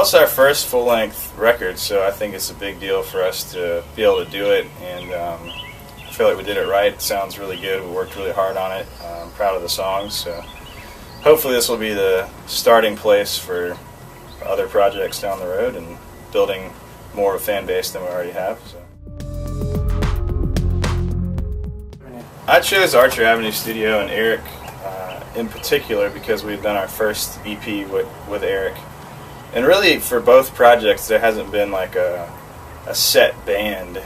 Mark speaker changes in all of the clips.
Speaker 1: it's our first full-length record, so I think it's a big deal for us to be able to do it, and I feel like we did it right. It sounds really good. We worked really hard on it. I'm proud of the songs, so hopefully this will be the starting place for other projects down the road and building more of a fan base than we already have. So. I chose Archer Avenue Studio and Eric in particular because we've done our first EP with Eric. And really, for both projects, there hasn't been like a set band.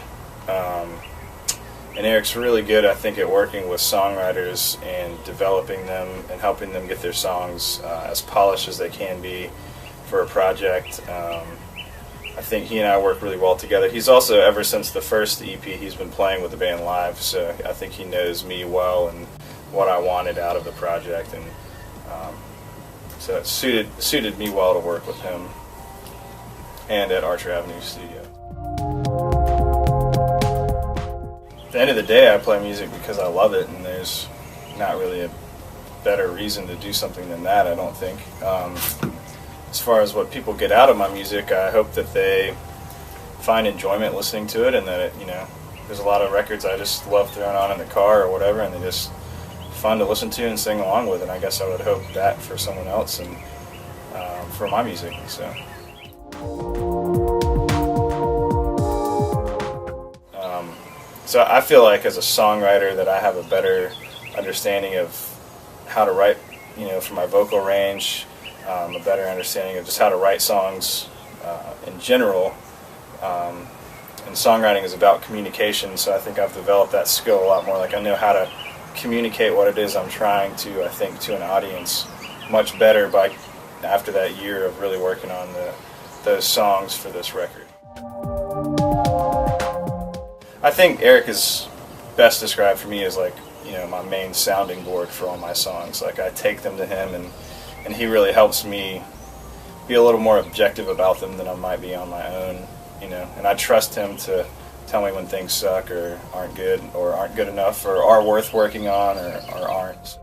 Speaker 1: And Eric's really good, I think, at working with songwriters and developing them and helping them get their songs as polished as they can be for a project. I think he and I work really well together. He's also, ever since the first EP, he's been playing with the band live, so I think he knows me well and what I wanted out of the project. And so it suited me well to work with him and at Archer Avenue Studio. At the end of the day, I play music because I love it, and there's not really a better reason to do something than that, I don't think. As far as what people get out of my music, I hope that they find enjoyment listening to it, and that it, there's a lot of records I just love throwing on in the car or whatever, and they're just fun to listen to and sing along with, and I guess I would hope that for someone else and for my music. So I feel like as a songwriter that I have a better understanding of how to write, for my vocal range, a better understanding of just how to write songs in general. And songwriting is about communication, so I think I've developed that skill a lot more. Like I know how to communicate what it is I'm trying to, I think, to an audience much better after that year of really working on those songs for this record. I think Eric is best described for me as like, my main sounding board for all my songs. Like I take them to him and he really helps me be a little more objective about them than I might be on my own, and I trust him to tell me when things suck or aren't good enough or are worth working on or aren't.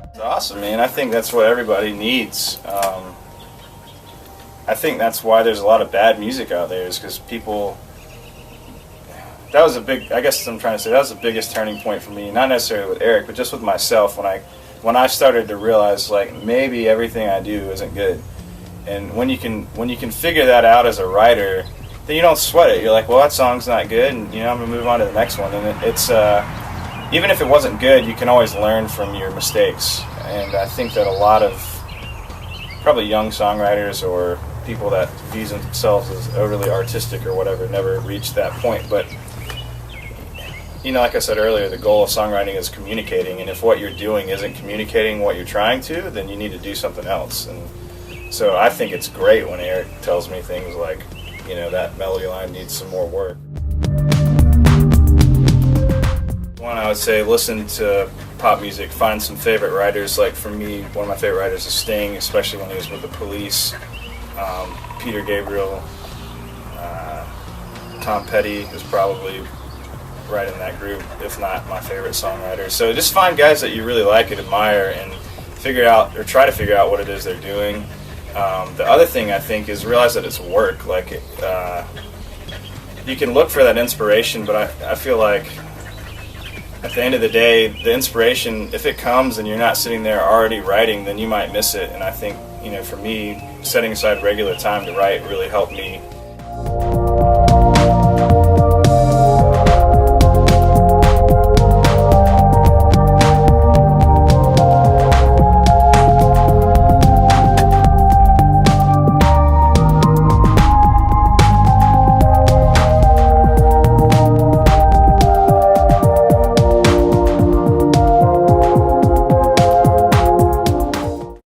Speaker 1: It's awesome, man. I think that's what everybody needs. I think that's why there's a lot of bad music out there, is because people... That was the biggest turning point for me, not necessarily with Eric, but just with myself when I started to realize like maybe everything I do isn't good. And when you can figure that out as a writer, then you don't sweat it. You're like, well, that song's not good, and I'm gonna move on to the next one. And it's even if it wasn't good, you can always learn from your mistakes. And I think that a lot of probably young songwriters or people that view themselves as overly artistic or whatever never reach that point. But like I said earlier, the goal of songwriting is communicating, and if what you're doing isn't communicating what you're trying to, then you need to do something else. And so I think it's great when Eric tells me things like, that melody line needs some more work. One, I would say listen to pop music, find some favorite writers. Like for me, one of my favorite writers is Sting, especially when he was with the Police. Peter Gabriel, Tom Petty is probably right in that group, if not my favorite songwriter. So just find guys that you really like and admire and try to figure out what it is they're doing. The other thing I think is realize that it's work. Like you can look for that inspiration, but I feel like at the end of the day, the inspiration, if it comes and you're not sitting there already writing, then you might miss it. And I think, for me, setting aside regular time to write really helped me